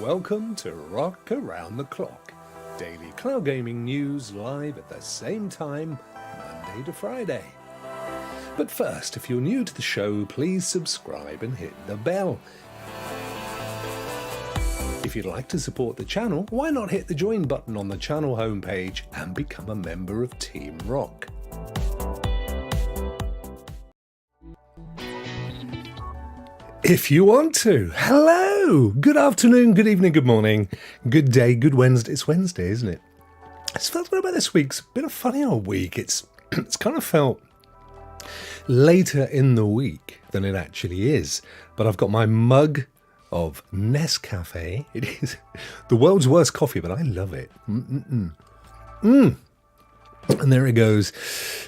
welcome to Rokk Around the Clock. Daily cloud gaming news live at the same time, Monday to Friday. But first, if you're new to the show, please subscribe and hit the bell. If you'd like to support the channel, why not hit the join button on the channel homepage and become a member of Team Rokk. If you want to. Hello! Good afternoon, good evening, good morning, good day, good Wednesday. It's Wednesday, isn't it? It's felt good about this week. It's been a funny old week. It's kind of felt later in the week than it actually is. But I've got my mug of Nescafe. It is the world's worst coffee, but I love it. And there it goes.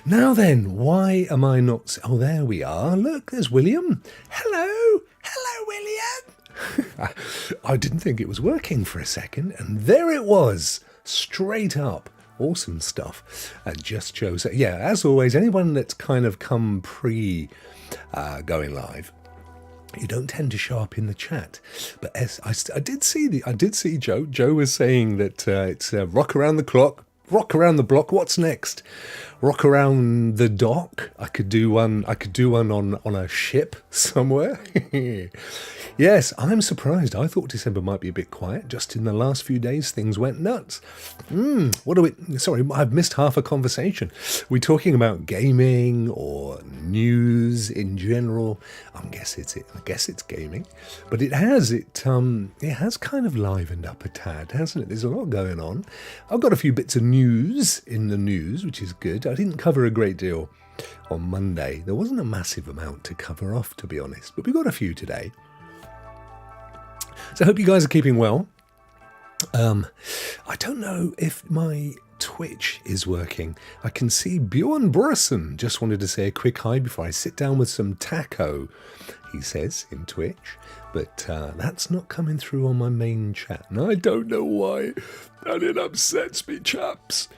Now then, why am I not... Oh, there we are. Look, there's William. Hello. Hello, William. I didn't think it was working for a second, and there it was. Straight up. Awesome stuff. And just shows... Yeah, as always, anyone that's kind of come going live, you don't tend to show up in the chat. But as I did see Joe. Joe was saying that it's Rokk Around the Clock. Rokk Around the Block. What's next? Rokk Around the Dock. I could do one on a ship somewhere. Yes, I'm surprised. I thought December might be a bit quiet. Just in the last few days, things went nuts. What are we... Sorry, I've missed half a conversation. Are we talking about gaming or news in general? I guess it's gaming. But it has kind of livened up a tad, hasn't it? There's a lot going on. I've got a few bits of news in the news, which is good. I didn't cover a great deal on Monday. There wasn't a massive amount to cover off, to be honest. But we got a few today. So I hope you guys are keeping well. I don't know if my Twitch is working. I can see Bjorn Burson just wanted to say a quick hi before I sit down with some taco, he says in Twitch. But that's not coming through on my main chat. And I don't know why. And it upsets me, chaps.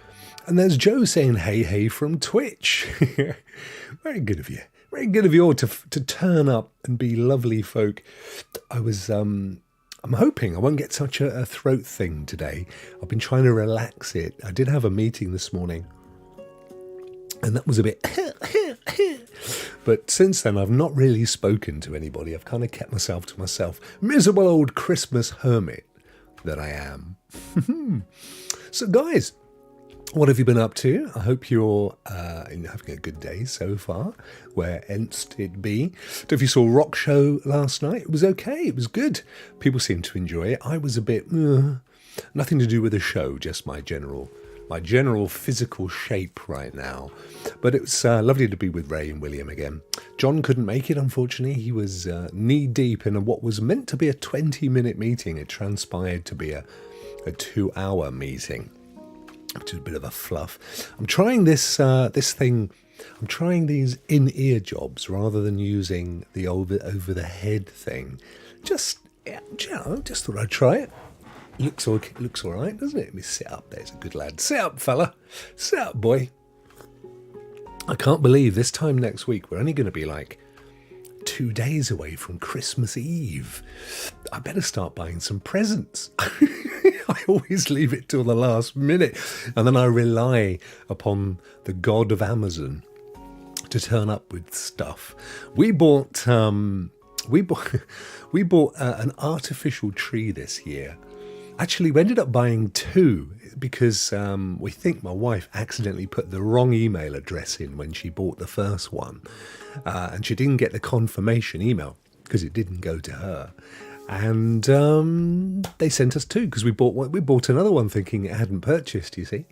And there's Joe saying hey from Twitch. Very good of you. Very good of you all to turn up and be lovely folk. I'm hoping I won't get such a throat thing today. I've been trying to relax it. I did have a meeting this morning, and that was a bit... But since then, I've not really spoken to anybody. I've kind of kept myself to myself. Miserable old Christmas hermit that I am. So, guys, what have you been up to? I hope you're having a good day so far, where enst it be. So if you saw Rokk Show last night, it was okay. It was good. People seemed to enjoy it. I was a bit... nothing to do with the show, just my general physical shape right now. But it was lovely to be with Ray and William again. John couldn't make it, unfortunately. He was knee-deep in what was meant to be a 20-minute meeting. It transpired to be a 2-hour meeting, which is a bit of a fluff. I'm trying this thing. I'm trying these in-ear jobs rather than using the over-the-head thing. Just thought I'd try it. Looks all right, doesn't it? Let me sit up. There's a good lad. Sit up, fella. Sit up, boy. I can't believe this time next week we're only going to be like 2 days away from Christmas Eve. I better start buying some presents. I always leave it till the last minute, and then I rely upon the god of Amazon to turn up with stuff. We bought an artificial tree this year. Actually, we ended up buying 2 because we think my wife accidentally put the wrong email address in when she bought the first one, and she didn't get the confirmation email because it didn't go to her. And they sent us 2 because we bought another one thinking it hadn't purchased, you see.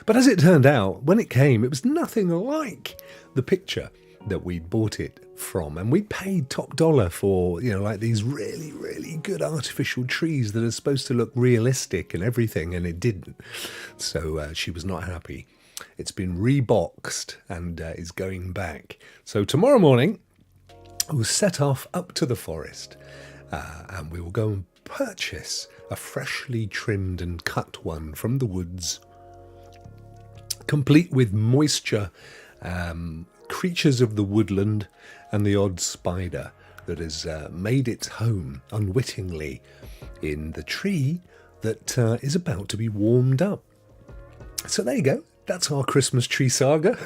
But as it turned out, when it came, it was nothing like the picture that we bought it from. And we paid top dollar for, like these really, really good artificial trees that are supposed to look realistic and everything, and it didn't. So she was not happy. It's been reboxed and is going back. So tomorrow morning, we'll set off up to the forest. And we will go and purchase a freshly trimmed and cut one from the woods, complete with moisture, creatures of the woodland, and the odd spider that has made its home unwittingly in the tree that is about to be warmed up. So there you go. That's our Christmas tree saga.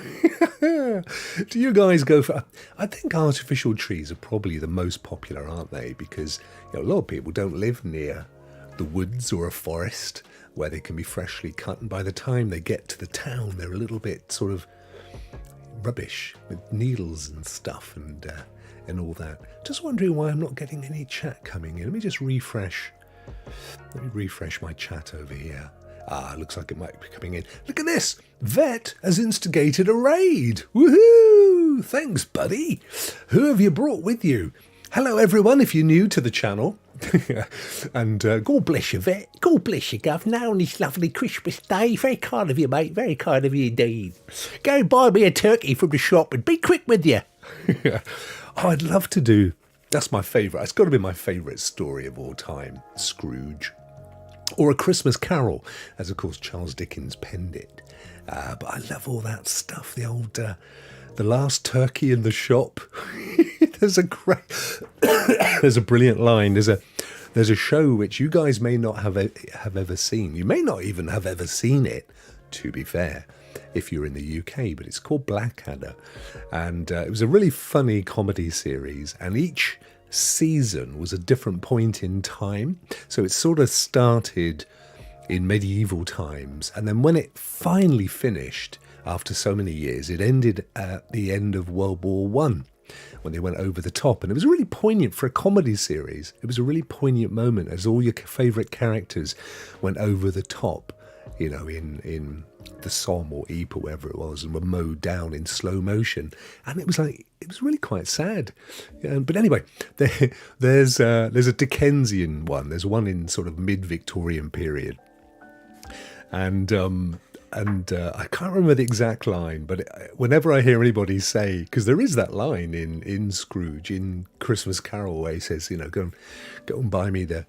Do you guys go for... I think artificial trees are probably the most popular, aren't they? Because a lot of people don't live near the woods or a forest where they can be freshly cut. And by the time they get to the town, they're a little bit sort of rubbish with needles and stuff and all that. Just wondering why I'm not getting any chat coming in. Let me just refresh. Let me refresh my chat over here. Looks like it might be coming in. Look at this. Vet has instigated a raid. Woohoo! Thanks, buddy. Who have you brought with you? Hello, everyone, if you're new to the channel. And God bless you, Vet. God bless you, Governor, on this lovely Christmas day. Very kind of you, mate. Very kind of you indeed. Go and buy me a turkey from the shop and be quick with you. I'd love to do... That's my favourite. It's got to be my favourite story of all time. Scrooge. Or A Christmas Carol, as of course Charles Dickens penned it. But I love all that stuff. The old, the last turkey in the shop. There's a great, there's a brilliant line. There's a show which you guys may not have ever seen. You may not even have ever seen it, to be fair, if you're in the UK. But it's called Blackadder, and it was a really funny comedy series. And each season was a different point in time, so it sort of started in medieval times, and then when it finally finished after so many years, it ended at the end of World War One, when they went over the top. And it was really poignant for a comedy series. It was a really poignant moment as all your favourite characters went over the top, in the Somme or Ypres or wherever it was, and were mowed down in slow motion. And it was really quite sad. But anyway, there's a Dickensian one. There's one in sort of mid-Victorian period. And I can't remember the exact line, but whenever I hear anybody say, because there is that line in Scrooge, in Christmas Carol, where he says, go and buy me the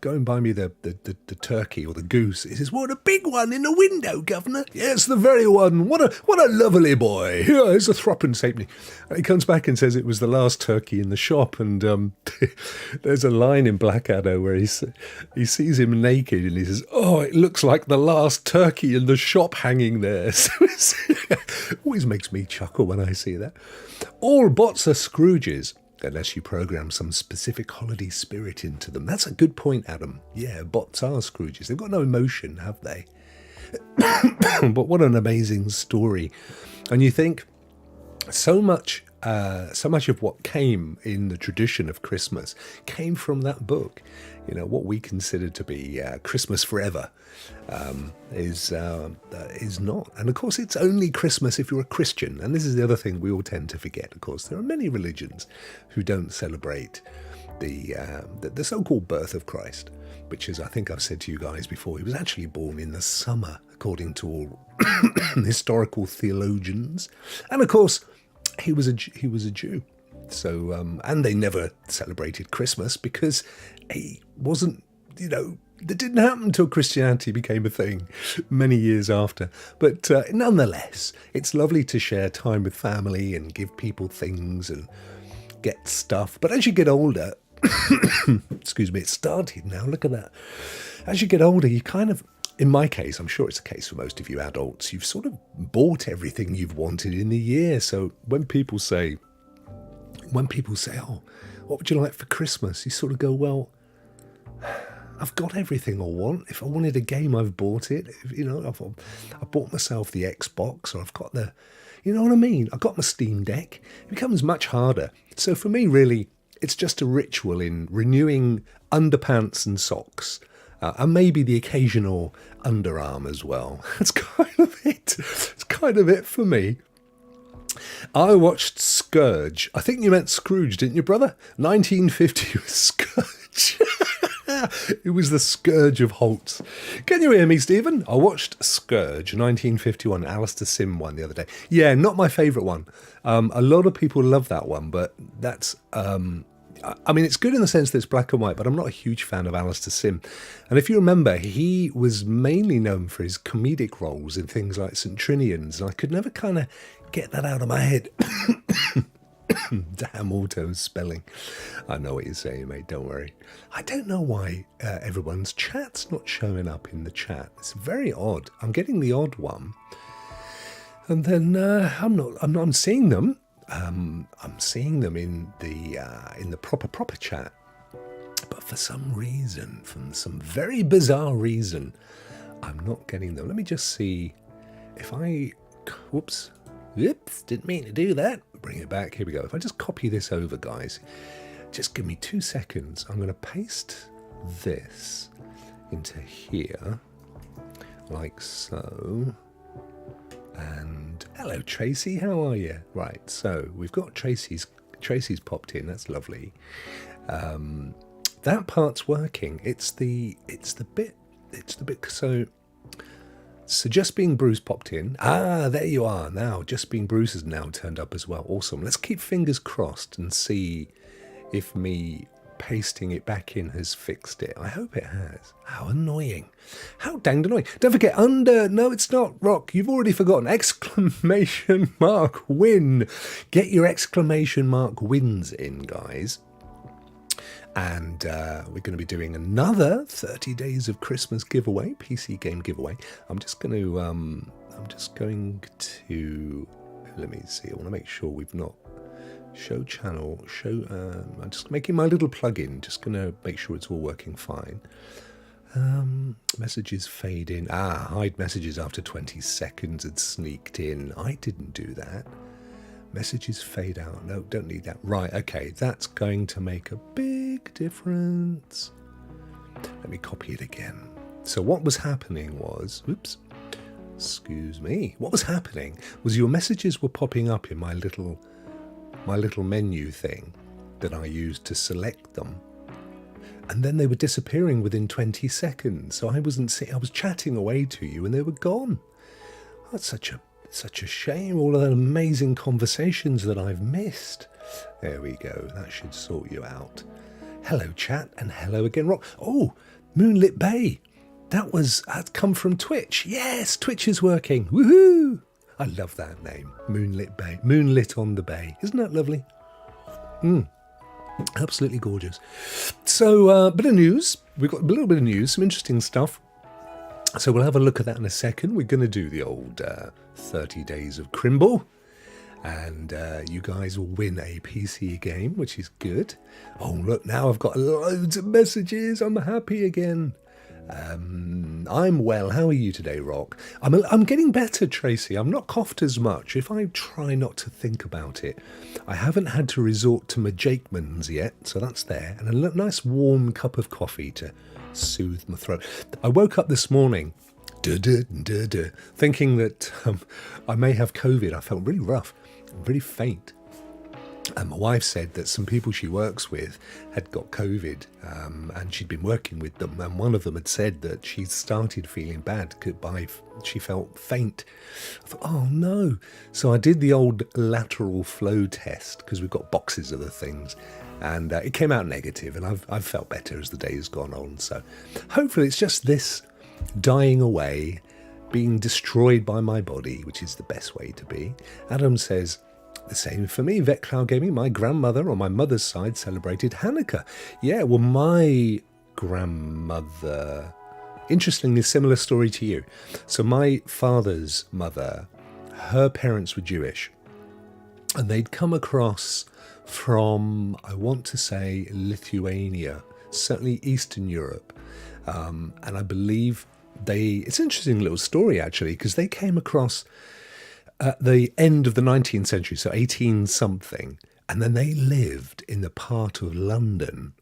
turkey or the goose. He says, "What, a big one in the window, Governor?" "Yes, the very one. What a lovely boy. Here's a threepence halfpenny." And he comes back and says it was the last turkey in the shop. And there's a line in Blackadder where he sees him naked and he says, "Oh, it looks like the last turkey in the shop hanging there." So always makes me chuckle when I see that. All bots are Scrooges, unless you program some specific holiday spirit into them. That's a good point, Adam. Yeah, bots are Scrooges. They've got no emotion, have they? But what an amazing story. And you think so much of what came in the tradition of Christmas came from that book. What we consider to be Christmas forever is not. And of course, it's only Christmas if you're a Christian. And this is the other thing we all tend to forget. Of course, there are many religions who don't celebrate the so-called birth of Christ, which is, I think I've said to you guys before, he was actually born in the summer, according to all historical theologians. And of course, he was a Jew. So, and they never celebrated Christmas because he wasn't, that didn't happen until Christianity became a thing many years after. But nonetheless, it's lovely to share time with family and give people things and get stuff. But as you get older, excuse me, it started now, look at that. As you get older, you kind of, in my case, I'm sure it's the case for most of you adults, you've sort of bought everything you've wanted in the year. So when people say, "Oh, what would you like for Christmas?" you sort of go, "Well, I've got everything I want. If I wanted a game, I've bought it. I bought myself the Xbox, or I've got the, you know what I mean? I've got my Steam Deck." It becomes much harder. So for me, really, it's just a ritual in renewing underpants and socks, and maybe the occasional underarm as well. That's kind of it. It's kind of it for me. I watched Scourge. I think you meant Scrooge, didn't you, brother? 1950 was Scourge. It was the Scourge of Holt's. Can you hear me, Stephen? I watched Scourge, 1951, Alistair Sim one the other day. Yeah, not my favourite one. A lot of people love that one, but that's... I mean, it's good in the sense that it's black and white, but I'm not a huge fan of Alistair Sim. And if you remember, he was mainly known for his comedic roles in things like St. Trinian's, and I could never kind of get that out of my head. Damn auto spelling. I know what you're saying, mate. Don't worry. I don't know why everyone's chat's not showing up in the chat. It's very odd. I'm getting the odd one, and then I'm seeing them. I'm seeing them in the proper chat, but for some reason, from some very bizarre reason, I'm not getting them. Let me just see if I. Whoops, didn't mean to do that. Bring it back. Here we go. If I just copy this over, guys, just give me 2 seconds. I'm going to paste this into here, like so. And hello, Tracy. How are you? Right. So we've got Tracy's popped in. That's lovely. That part's working. It's the bit. So Just Being Bruce popped in. Ah, there you are. Now, Just Being Bruce has now turned up as well. Awesome. Let's keep fingers crossed and see if me pasting it back in has fixed it. I hope it has. How annoying. How danged annoying. Don't forget, no, it's not, Rokk. You've already forgotten. Exclamation mark win. Get your exclamation mark wins in, guys. And we're going to be doing another 30 Days of Christmas giveaway, PC game giveaway. I'm just going to, let me see, I want to make sure we've not, show channel, I'm just making my little plugin, just going to make sure it's all working fine. Messages fade in. Hide messages after 20 seconds had sneaked in. I didn't do that. Messages fade out. No, don't need that. Right, okay, that's going to make a big difference. Let me copy it again. So what was happening was, excuse me. What was happening was your messages were popping up in my little menu thing that I used to select them. And then they were disappearing within 20 seconds. So I was chatting away to you and they were gone. That's such a shame, all of the amazing conversations that I've missed. There we go, that should sort you out. Hello chat, and hello again, Rokk. Oh, Moonlit Bay. That's come from Twitch. Yes, Twitch is working. Woohoo! I love that name, Moonlit Bay. Moonlit on the Bay. Isn't that lovely? Absolutely gorgeous. So, bit of news. We've got a little bit of news, some interesting stuff. So we'll have a look at that in a second. We're going to do the old 30 Days of Crimble. And you guys will win a PC game, which is good. Oh, look, now I've got loads of messages. I'm happy again. I'm well. How are you today, Rokk? I'm getting better, Tracy. I'm not coughed as much. If I try not to think about it. I haven't had to resort to my Jakemans yet, so that's there. And a nice warm cup of coffee to soothe my throat. I woke up this morning thinking that I may have COVID. I felt really rough, really faint. And my wife said that some people she works with had got COVID, and she'd been working with them, and one of them had said that she started feeling bad she felt faint. I thought, oh no. So I did the old lateral flow test, because we've got boxes of the things, and it came out negative, and I've felt better as the day's gone on. So hopefully it's just this dying away, being destroyed by my body, which is the best way to be. Adam says, the same for me, Vet Cloud Gaming. My grandmother on my mother's side celebrated Hanukkah. Yeah, well, my grandmother, interestingly, similar story to you. So my father's mother, her parents were Jewish, and they'd come across from, I want to say, Lithuania, certainly Eastern Europe. And I believe it's an interesting little story, actually, because they came across at the end of the 19th century, so 18-something, and then they lived in the part of London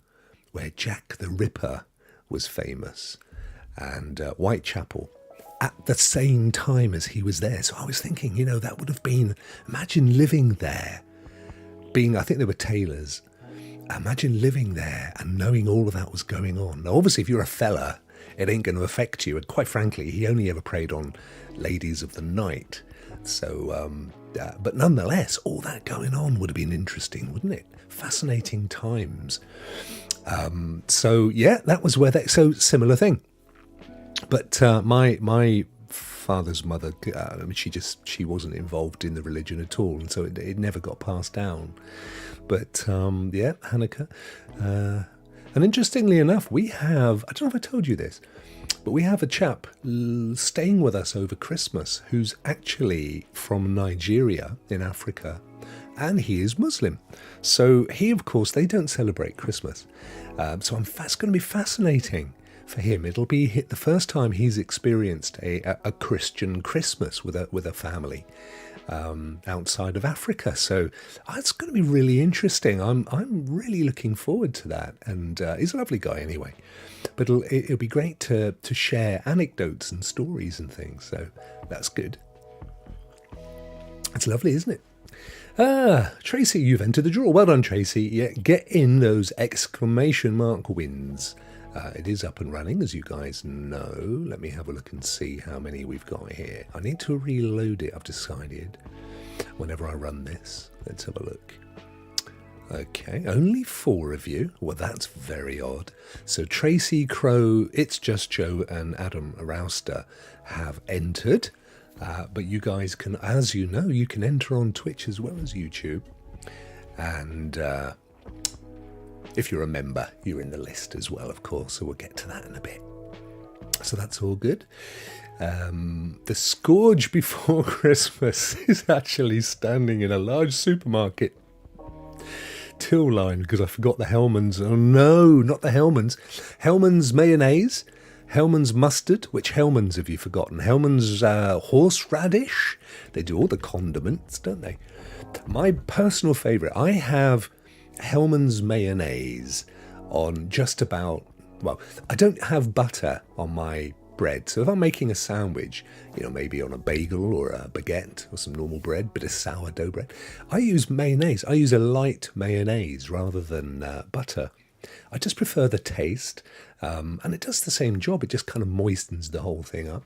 where Jack the Ripper was famous, and Whitechapel, at the same time as he was there. So I was thinking, that would have been, imagine living there, I think they were tailors, imagine living there and knowing all of that was going on. Now, obviously, if you're a fella, it ain't going to affect you, and quite frankly, he only ever preyed on ladies of the night. So, but nonetheless, all that going on would have been interesting, wouldn't it? Fascinating times. So yeah, that was where so similar thing. But my father's mother, she wasn't involved in the religion at all, and so it never got passed down. But yeah, Hanukkah. And interestingly enough, we have, I don't know if I told you this, but we have a chap staying with us over Christmas who's actually from Nigeria in Africa, and he is Muslim. So he, of course, they don't celebrate Christmas. So it's going to be fascinating for him. It'll be the first time he's experienced a Christian Christmas with a family outside of Africa. So it's going to be really interesting. I'm really looking forward to that. And he's a lovely guy anyway. But it'll be great to share anecdotes and stories and things. So that's good. It's lovely, isn't it? Tracy, you've entered the draw. Well done, Tracy. Yeah, get in those exclamation mark wins. It is up and running, as you guys know. Let me have a look and see how many we've got here. I need to reload it, I've decided, whenever I run this. Let's have a look. Okay, only 4 of you. Well, that's very odd. So Tracy, Crow, It's Just Joe, and Adam Rouster have entered. But you guys can, as you know, you can enter on Twitch as well as YouTube. And if you're a member, you're in the list as well, of course. So we'll get to that in a bit. So that's all good. The Scourge Before Christmas is actually standing in a large supermarket till line because I forgot the Hellmann's. Oh no, not the Hellmann's. Hellmann's mayonnaise, Hellmann's mustard. Which Hellmann's have you forgotten? Hellmann's horseradish. They do all the condiments, don't they? My personal favourite, I have Hellmann's mayonnaise on just about, well, I don't have butter on my bread. So if I'm making a sandwich, maybe on a bagel or a baguette or some normal bread, bit of sourdough bread, I use mayonnaise. I use a light mayonnaise rather than butter. I just prefer the taste, and it does the same job. It just kind of moistens the whole thing up.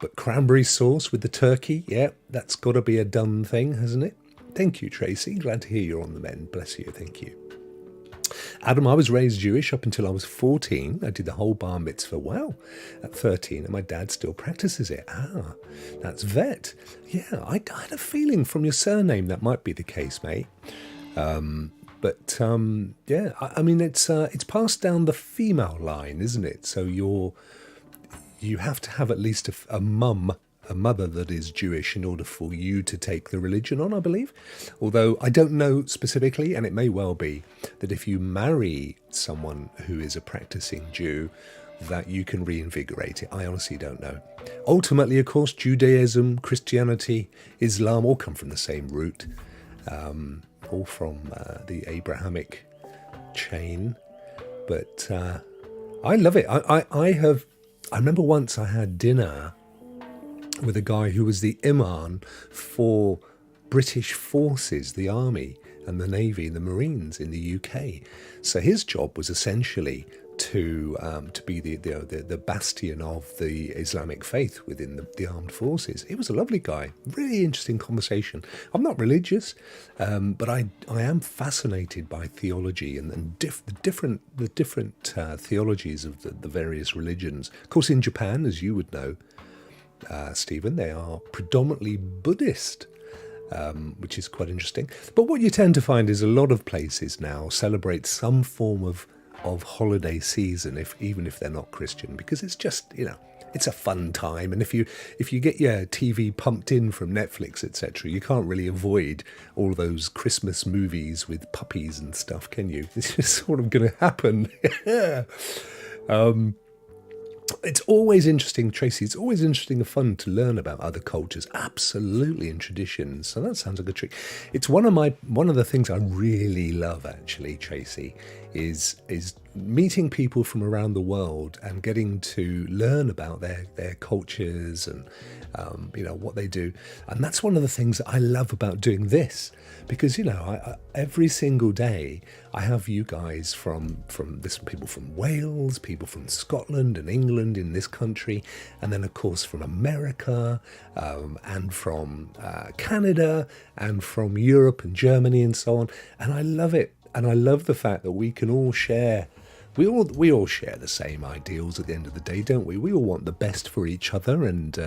But cranberry sauce with the turkey, yeah, that's got to be a done thing, hasn't it? Thank you, Tracy. Glad to hear you're on the mend. Bless you. Thank you. Adam, I was raised Jewish up until I was 14. I did the whole bar mitzvah, at 13, and my dad still practices it. That's vet. Yeah, I had a feeling from your surname that might be the case, mate. But yeah, I mean, it's passed down the female line, isn't it? So you have to have at least a mother that is Jewish in order for you to take the religion on, I believe. Although I don't know specifically, and it may well be that if you marry someone who is a practicing Jew, that you can reinvigorate it. I honestly don't know. Ultimately, of course, Judaism, Christianity, Islam all come from the same root, all from the Abrahamic chain. But I love it. I remember once I had dinner with a guy who was the imam for British forces, the army and the navy and the marines in the UK. So his job was essentially to be the bastion of the Islamic faith within the armed forces. He was a lovely guy, really interesting conversation. I'm not religious, but I am fascinated by theology and the different theologies of the various religions. Of course, in Japan, as you would know, Stephen, they are predominantly Buddhist, which is quite interesting. But what you tend to find is a lot of places now celebrate some form of holiday season, even if they're not Christian, because it's just, it's a fun time. And if you get your TV pumped in from Netflix, etc., you can't really avoid all those Christmas movies with puppies and stuff, can you? It's just sort of going to happen. It's always interesting, Tracy, it's always interesting and fun to learn about other cultures, absolutely, and traditions. So that sounds like a treat. It's one of the things I really love, actually, Tracy, is meeting people from around the world and getting to learn about their cultures and what they do. And that's one of the things that I love about doing this, because I every single day I have you guys from this, people from Wales, people from Scotland and England in this country, and then of course from America, and from Canada, and from Europe and Germany and so on. And I love it. And I love the fact that we can all share, we all share the same ideals at the end of the day, don't we? We all want the best for each other, and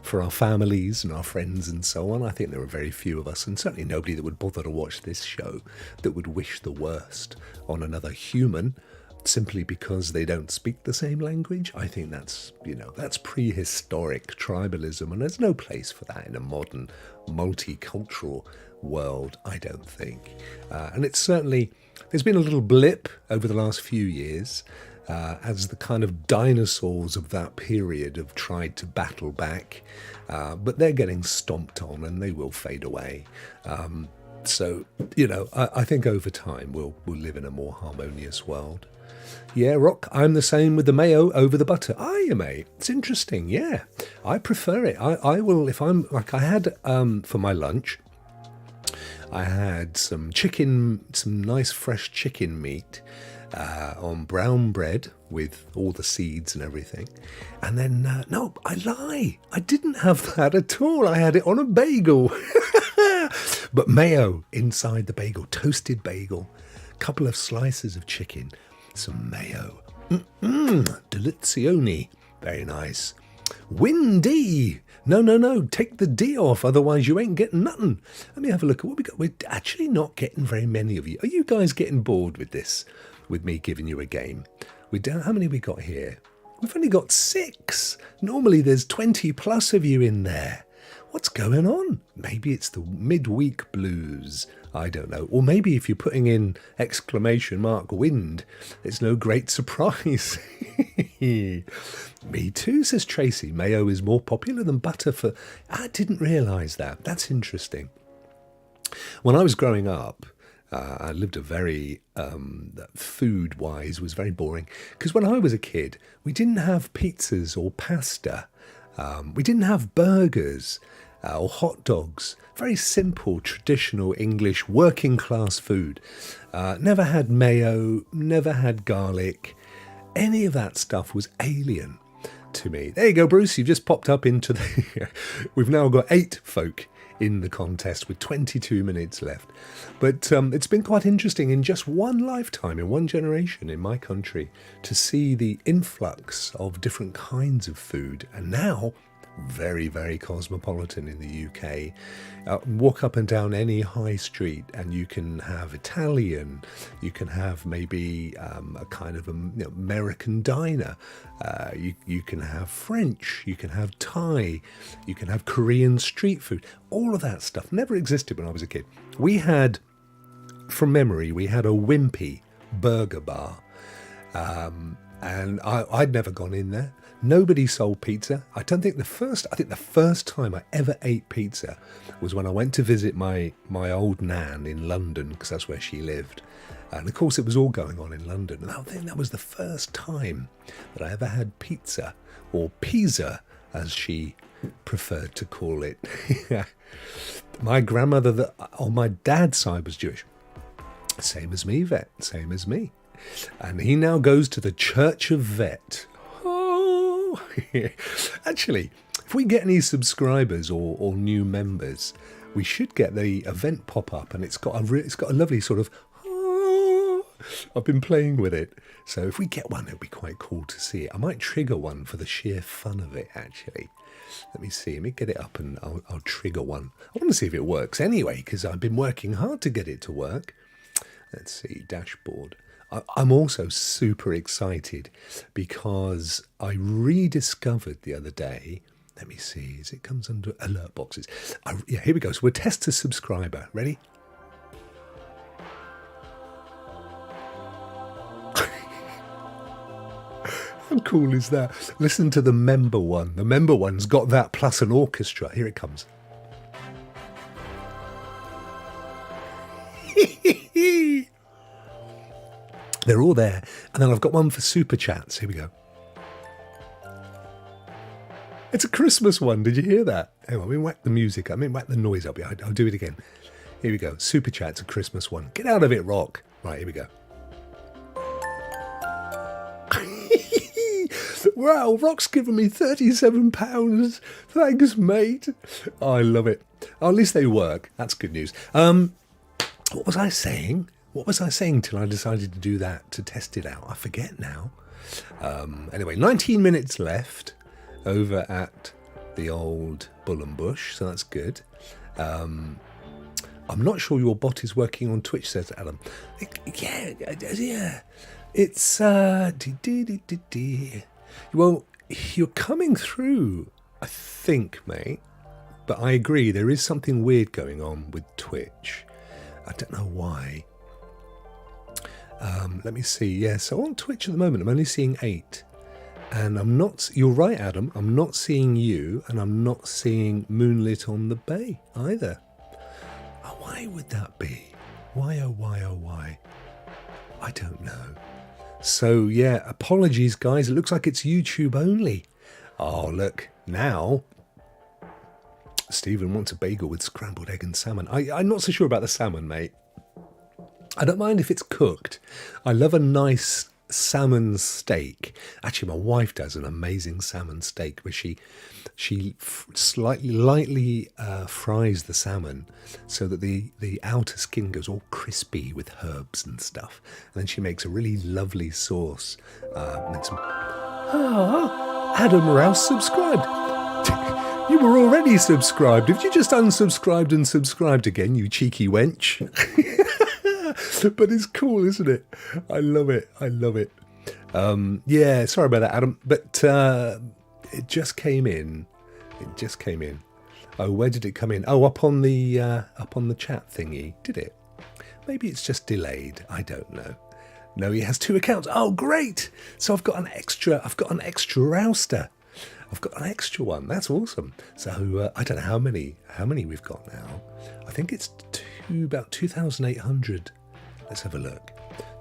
for our families and our friends and so on. I think there are very few of us, and certainly nobody that would bother to watch this show that would wish the worst on another human simply because they don't speak the same language. I think that's, that's prehistoric tribalism, and there's no place for that in a modern multicultural world, I don't think. And it's certainly, there's been a little blip over the last few years as the kind of dinosaurs of that period have tried to battle back, but they're getting stomped on and they will fade away. So, I think over time we'll live in a more harmonious world. Yeah, Rokk, I'm the same with the mayo over the butter. Are you, mate? It's interesting, yeah. I prefer it. I will, if I'm, like I had for my lunch, I had some nice fresh chicken meat on brown bread with all the seeds and everything. And then, no, I lie. I didn't have that at all. I had it on a bagel. But mayo inside the bagel, toasted bagel, couple of slices of chicken, some mayo. Delizione. Very nice. Windy. No, take the D off, otherwise you ain't getting nothing. Let me have a look at what we got. We're actually not getting very many of you. Are you guys getting bored with this, with me giving you a game? How many we got here? We've only got 6. Normally there's 20 plus of you in there. What's going on? Maybe it's the midweek blues. I don't know. Or maybe if you're putting in exclamation mark wind, it's no great surprise. Me too, says Tracy. Mayo is more popular than butter for... I didn't realise that. That's interesting. When I was growing up, I lived a very, food-wise, was very boring. Because when I was a kid, we didn't have pizzas or pasta. We didn't have burgers or hot dogs. Very simple, traditional English working class food. Never had mayo, never had garlic. Any of that stuff was alien to me. There you go, Bruce. You've just popped up into the... We've now got 8 folk in the contest with 22 minutes left. But it's been quite interesting in just one lifetime, in one generation in my country, to see the influx of different kinds of food. And now, very, very cosmopolitan in the UK. Walk up and down any high street and you can have Italian, you can have maybe a kind of American diner, you can have French, you can have Thai, you can have Korean street food. All of that stuff never existed when I was a kid. We had, from memory, we had a Wimpy burger bar, and I'd never gone in there. Nobody sold pizza. I think the first time I ever ate pizza was when I went to visit my old nan in London, because that's where she lived. And of course it was all going on in London. And I think that was the first time that I ever had pizza, or pizza as she preferred to call it. My grandmother on my dad's side was Jewish. Same as me, Vet. Same as me. And he now goes to the Church of Vet. Oh, actually, if we get any subscribers or new members, we should get the event pop up, and it's got a lovely sort of. Oh, I've been playing with it, so if we get one, it'd be quite cool to see it. I might trigger one for the sheer fun of it. Actually, let me see. Let me get it up, and I'll trigger one. I want to see if it works anyway, because I've been working hard to get it to work. Let's see, dashboard. I'm also super excited because I rediscovered the other day, let me see, as it comes under alert boxes. Here we go. So we'll test a subscriber. Ready? How cool is that? Listen to the member one. The member one's got that plus an orchestra. Here it comes. They're all there. And then I've got one for super chats. Here we go. It's a Christmas one. Did you hear that? Hang on, let me whack the music up. Let me whack the noise up. I'll do it again. Here we go. Super chat's a Christmas one. Get out of it, Rokk. Right, here we go. Wow, Rock's given me £37. Thanks, mate. Oh, I love it. Oh, at least they work. That's good news. What was I saying? What was I saying till I decided to do that, to test it out? I forget now. Anyway, 19 minutes left over at the old Bull and Bush, so that's good. I'm not sure your bot is working on Twitch, says Adam. Yeah. It's well, you're coming through, I think, mate. But I agree, there is something weird going on with Twitch. I don't know why. Let me see. Yeah, so on Twitch at the moment, I'm only seeing 8. And I'm not, you're right, Adam, I'm not seeing you, and I'm not seeing Moonlit on the Bay either. Oh, why would that be? Why, oh, why, oh, why? I don't know. So, yeah, apologies, guys. It looks like it's YouTube only. Oh, look, now Stephen wants a bagel with scrambled egg and salmon. I'm not so sure about the salmon, mate. I don't mind if it's cooked. I love a nice salmon steak. Actually, my wife does an amazing salmon steak where she lightly fries the salmon so that the outer skin goes all crispy with herbs and stuff. And then she makes a really lovely sauce. Adam Rouse subscribed. You were already subscribed. Have you just unsubscribed and subscribed again, you cheeky wench? But it's cool, isn't it? I love it. Yeah, sorry about that, Adam. But it just came in. Oh, where did it come in? Oh, up on the chat thingy. Did it? Maybe it's just delayed. I don't know. No, he has 2 accounts. Oh, great! So I've got an extra rouster. I've got an extra one. That's awesome. So I don't know how many we've got now. I think it's about 2,800. Let's have a look.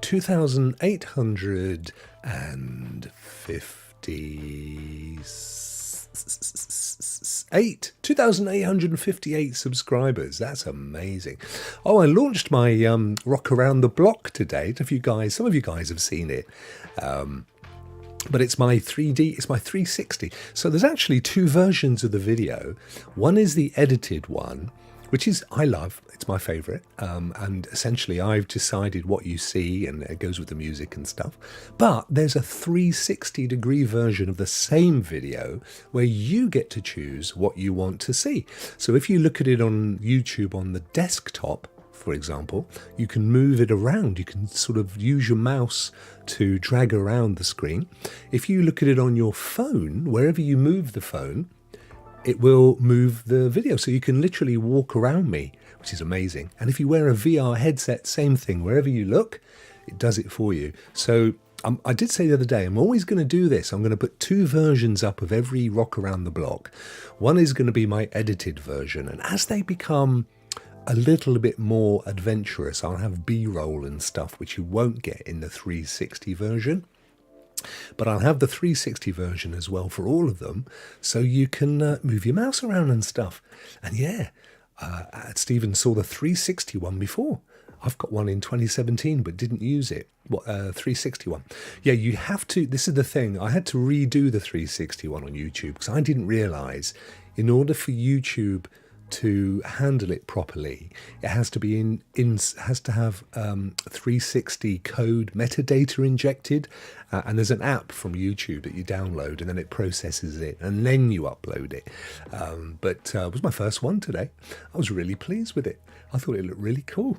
2,858 subscribers. That's amazing. Oh, I launched my Rokk Around the Block today. Some of you guys have seen it. But it's my 3D, it's my 360. So there's actually 2 versions of the video. One is the edited one, which is, I love, it's my favourite. And essentially I've decided what you see and it goes with the music and stuff. But there's a 360-degree version of the same video where you get to choose what you want to see. So if you look at it on YouTube on the desktop, for example, you can move it around. You can sort of use your mouse to drag around the screen. If you look at it on your phone, wherever you move the phone, it will move the video. So you can literally walk around me, which is amazing. And if you wear a VR headset, same thing. Wherever you look, it does it for you. So I did say the other day, I'm always going to do this. I'm going to put 2 versions up of every Rokk Around the Block. One is going to be my edited version. And as they become a little bit more adventurous, I'll have B-roll and stuff, which you won't get in the 360 version. But I'll have the 360 version as well for all of them, so you can move your mouse around and stuff. And yeah, Stephen saw the 360 one before. I've got one in 2017, but didn't use it. 360 one. Yeah, you have to. This is the thing. I had to redo the 360 one on YouTube because I didn't realise in order for YouTube to handle it properly, it has to be has to have 360 code metadata injected, and there's an app from YouTube that you download and then it processes it and then you upload it. But it was my first one today. I was really pleased with it. I thought it looked really cool.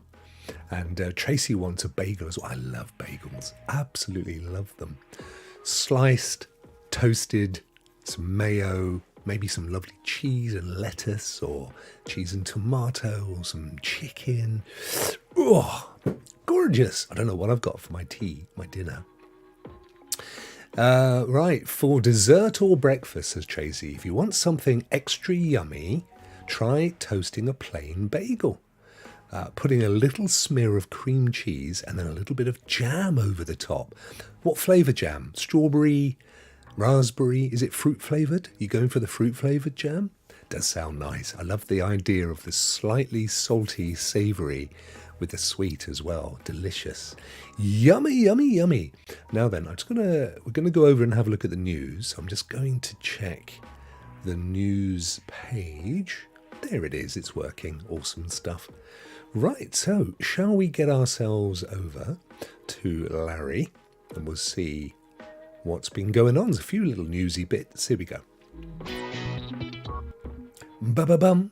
And Tracy wants a bagel as well. I love bagels, absolutely love them. Sliced, toasted, some mayo, maybe some lovely cheese and lettuce, or cheese and tomato, or some chicken. Oh, gorgeous. I don't know what I've got for my dinner. Right, for dessert or breakfast, says Tracy, if you want something extra yummy, try toasting a plain bagel. Putting a little smear of cream cheese and then a little bit of jam over the top. What flavour jam? Strawberry, raspberry? Is it fruit flavoured? You going for the fruit flavoured jam? Does sound nice. I love the idea of the slightly salty, savoury with the sweet as well. Delicious. Yummy, yummy, yummy. Now then, we're gonna go over and have a look at the news. I'm just going to check the news page. There it is, it's working. Awesome stuff. Right, so shall we get ourselves over to Larry and we'll see what's been going on. There's a few little newsy bits. Here we go. Ba-ba-bum.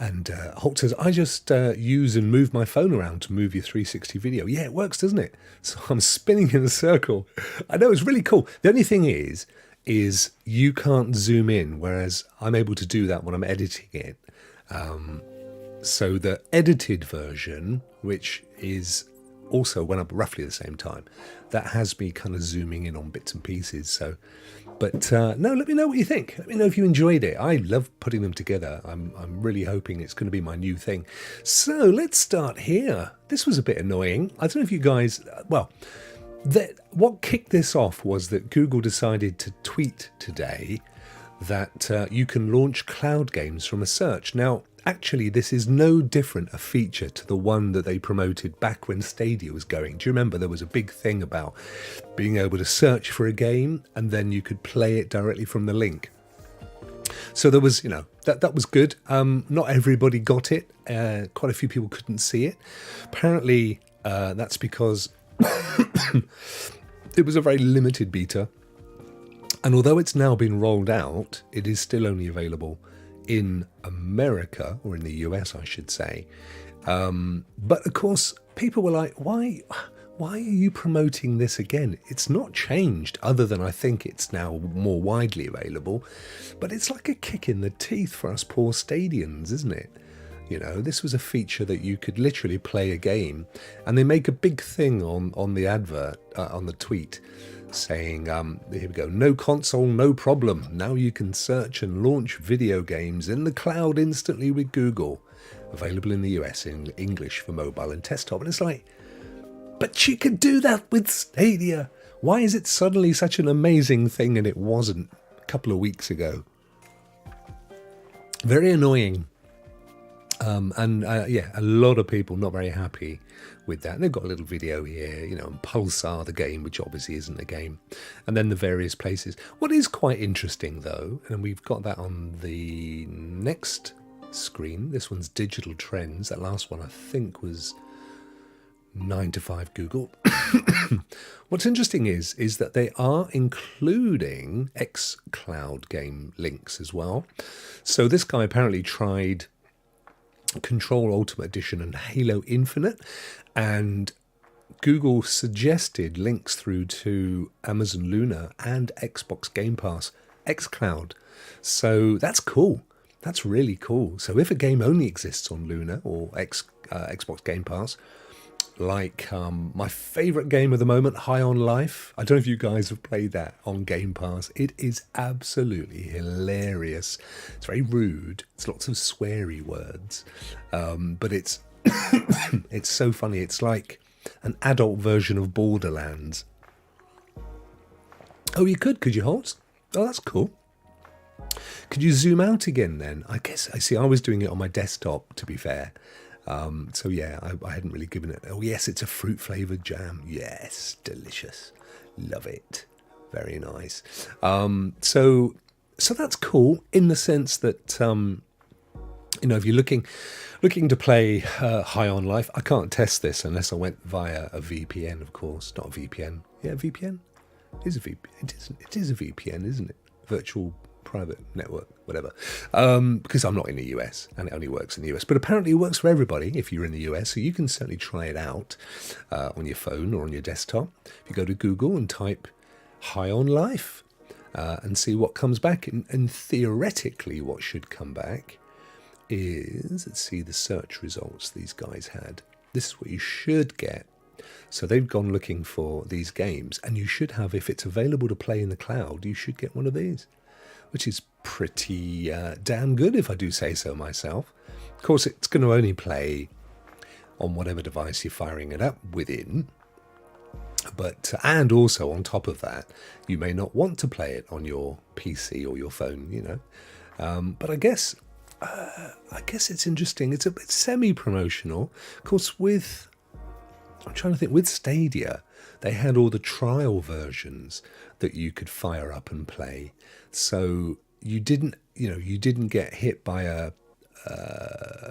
And Hulk says, I just use and move my phone around to move your 360 video. Yeah, it works, doesn't it? So I'm spinning in a circle. I know, it's really cool. The only thing is you can't zoom in, whereas I'm able to do that when I'm editing it. So the edited version, which is also went up roughly at the same time, that has me kind of zooming in on bits and pieces. So, but no, let me know what you think. Let me know if you enjoyed it. I love putting them together. I'm really hoping it's going to be my new thing. So let's start here. This was a bit annoying. I don't know if you guys, what kicked this off was that Google decided to tweet today that you can launch cloud games from a search. Now, actually, this is no different a feature to the one that they promoted back when Stadia was going. Do you remember there was a big thing about being able to search for a game and then you could play it directly from the link? So there was, that was good. Not everybody got it. Quite a few people couldn't see it. Apparently, that's because it was a very limited beta. And although it's now been rolled out, it is still only available in America, or in the US, I should say. But of course, people were like, why are you promoting this again? It's not changed, other than I think it's now more widely available. But it's like a kick in the teeth for us poor Stadians, isn't it? This was a feature that you could literally play a game, and they make a big thing on the advert, on the tweet, saying, here we go, no console, no problem. Now you can search and launch video games in the cloud instantly with Google. Available in the US in English for mobile and desktop. And it's like, but you could do that with Stadia. Why is it suddenly such an amazing thing and it wasn't a couple of weeks ago? Very annoying. A lot of people not very happy with that. And they've got a little video here, and Pulsar, the game, which obviously isn't a game, and then the various places. What is quite interesting, though, and we've got that on the next screen. This one's Digital Trends. That last one, I think, was 9 to 5 Google. What's interesting is that they are including xCloud game links as well. So this guy apparently tried Control Ultimate Edition and Halo Infinite, and Google suggested links through to Amazon Luna and Xbox Game Pass xCloud. So that's cool. That's really cool. So if a game only exists on Luna or Xbox Game Pass, like my favourite game at the moment, High on Life. I don't know if you guys have played that on Game Pass. It is absolutely hilarious. It's very rude. It's lots of sweary words. But it's it's so funny. It's like an adult version of Borderlands. Oh, you could you, Holt? Oh, that's cool. Could you zoom out again then? I guess, I was doing it on my desktop, to be fair. So yeah, I hadn't really given it. Oh yes, it's a fruit flavoured jam. Yes, delicious. Love it. Very nice. So that's cool in the sense that if you're looking to play High on Life, I can't test this unless I went via a VPN, of course. Not a VPN. Yeah, VPN. It is a VPN. It is a VPN, isn't it? Virtual private network, whatever, because I'm not in the US and it only works in the US, but apparently it works for everybody if you're in the US, so you can certainly try it out on your phone or on your desktop. If you go to Google and type High on Life and see what comes back, and theoretically what should come back is, let's see the search results these guys had. This is what you should get. So they've gone looking for these games, and you should have, if it's available to play in the cloud, you should get one of these, which is pretty damn good, if I do say so myself. Of course, it's going to only play on whatever device you're firing it up within. But and also on top of that, you may not want to play it on your PC or your phone, But I guess it's interesting. It's a bit semi-promotional. Of course, I'm trying to think, with Stadia, they had all the trial versions that you could fire up and play. So you didn't get hit by a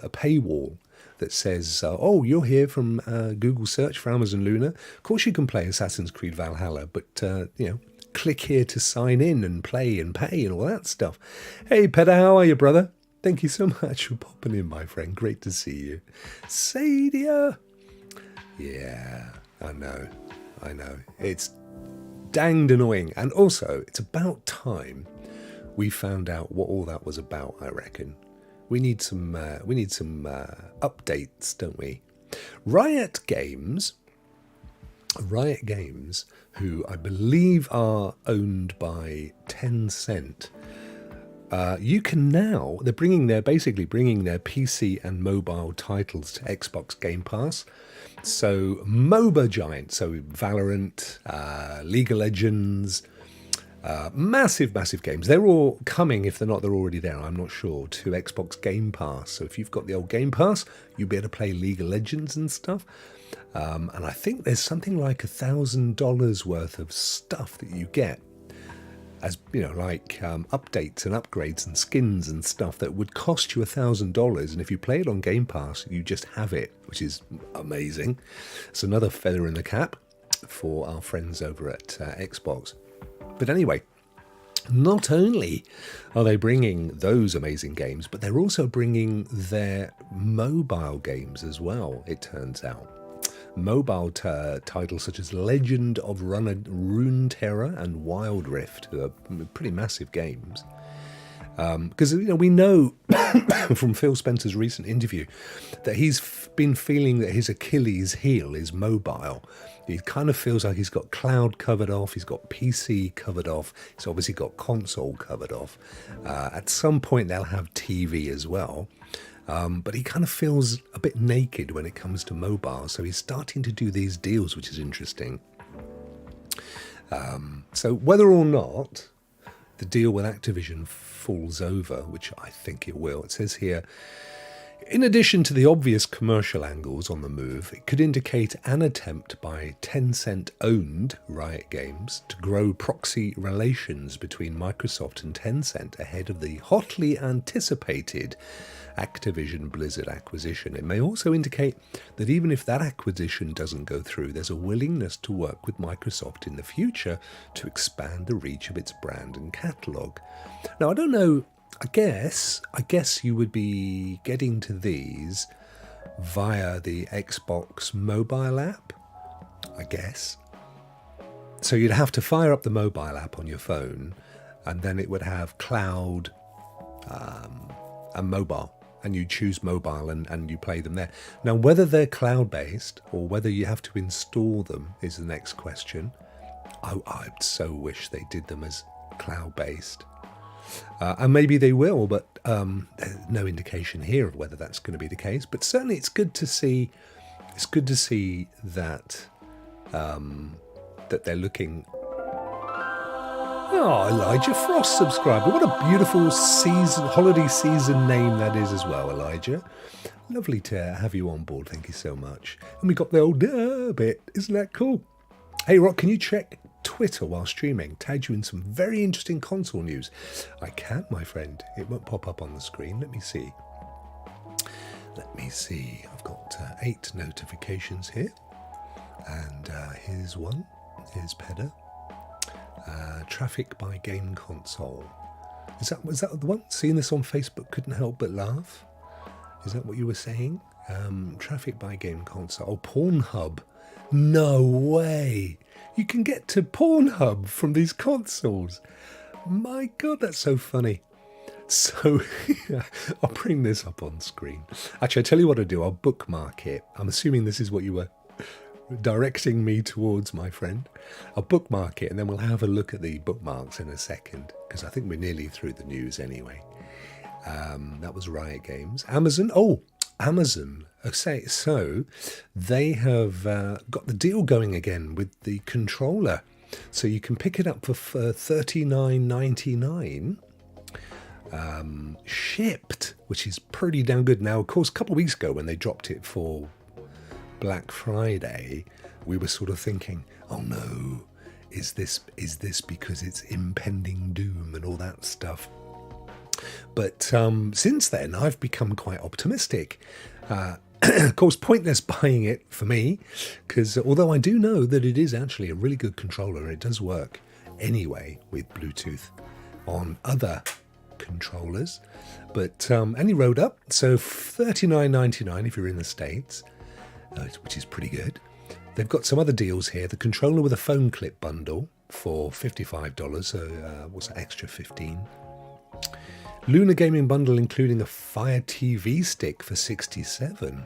paywall that says, oh, you're here from Google search for Amazon Luna. Of course you can play Assassin's Creed Valhalla, but, click here to sign in and play and pay and all that stuff. Hey, Peter, how are you, brother? Thank you so much for popping in, my friend. Great to see you. Sadia. Yeah, I know. It's danged annoying. And also, it's about time we found out what all that was about, I reckon. We need some updates, don't we? Riot Games, who I believe are owned by Tencent, you can now, they're basically bringing their PC and mobile titles to Xbox Game Pass. So MOBA giants, so Valorant, League of Legends, massive games. They're all coming, if they're already there, I'm not sure, to Xbox Game Pass. So if you've got the old Game Pass, you'll be able to play League of Legends and stuff. And I think there's something like $1,000 worth of stuff that you get as, like updates and upgrades and skins and stuff that would cost you $1,000. And if you play it on Game Pass, you just have it, which is amazing. It's another feather in the cap for our friends over at Xbox. But anyway, not only are they bringing those amazing games, but they're also bringing their mobile games as well, it turns out. Mobile titles such as Legend of Runeterra and Wild Rift, who are pretty massive games. Because we know from Phil Spencer's recent interview that he's been feeling that his Achilles heel is mobile. He kind of feels like he's got cloud covered off, he's got PC covered off, he's obviously got console covered off. At some point they'll have TV as well. But he kind of feels a bit naked when it comes to mobile, so he's starting to do these deals, which is interesting. So whether or not the deal with Activision falls over, which I think it will, it says here, in addition to the obvious commercial angles on the move, it could indicate an attempt by Tencent-owned Riot Games to grow proxy relations between Microsoft and Tencent ahead of the hotly anticipated Activision Blizzard acquisition. It may also indicate that even if that acquisition doesn't go through, there's a willingness to work with Microsoft in the future to expand the reach of its brand and catalogue. Now, I don't know, I guess you would be getting to these via the Xbox mobile app, I guess. So you'd have to fire up the mobile app on your phone, and then it would have cloud and mobile, and you choose mobile and you play them there. Now, whether they're cloud-based or whether you have to install them is the next question. I so wish they did them as cloud-based. And maybe they will, but there's no indication here of whether that's going to be the case. But certainly, it's good to see. It's good to see that that they're looking. Oh, Elijah Frost subscriber! What a beautiful holiday season name that is as well, Elijah. Lovely to have you on board. Thank you so much. And we got the old bit. Isn't that cool? Hey, Rokk, can you check Twitter while streaming? Tagged you in some very interesting console news. I can, my friend. It won't pop up on the screen. Let me see. I've got 8 notifications here. And here's one. Here's Pedder. Traffic by game console. Was that the one? Seeing this on Facebook, couldn't help but laugh. Is that what you were saying? Traffic by game console. Oh, Pornhub. No way. You can get to Pornhub from these consoles. My God, that's so funny. So, I'll bring this up on screen. Actually, I'll tell you what I'll do. I'll bookmark it. I'm assuming this is what you were directing me towards, my friend. I'll bookmark it and then we'll have a look at the bookmarks in a second, because I think we're nearly through the news anyway. That was Riot Games. Amazon. Okay, so they have got the deal going again with the controller. So you can pick it up for $39.99 shipped, which is pretty damn good. Now, of course, a couple of weeks ago when they dropped it for Black Friday, we were sort of thinking, oh no, is this because it's impending doom and all that stuff? But since then, I've become quite optimistic. Of course, pointless buying it for me, because although I do know that it is actually a really good controller and it does work anyway with Bluetooth on other controllers. But any road up, so $39.99 if you're in the States, which is pretty good. They've got some other deals here. The controller with a phone clip bundle for $55, so what's that, extra 15. Luna Gaming Bundle including a Fire TV stick for $67.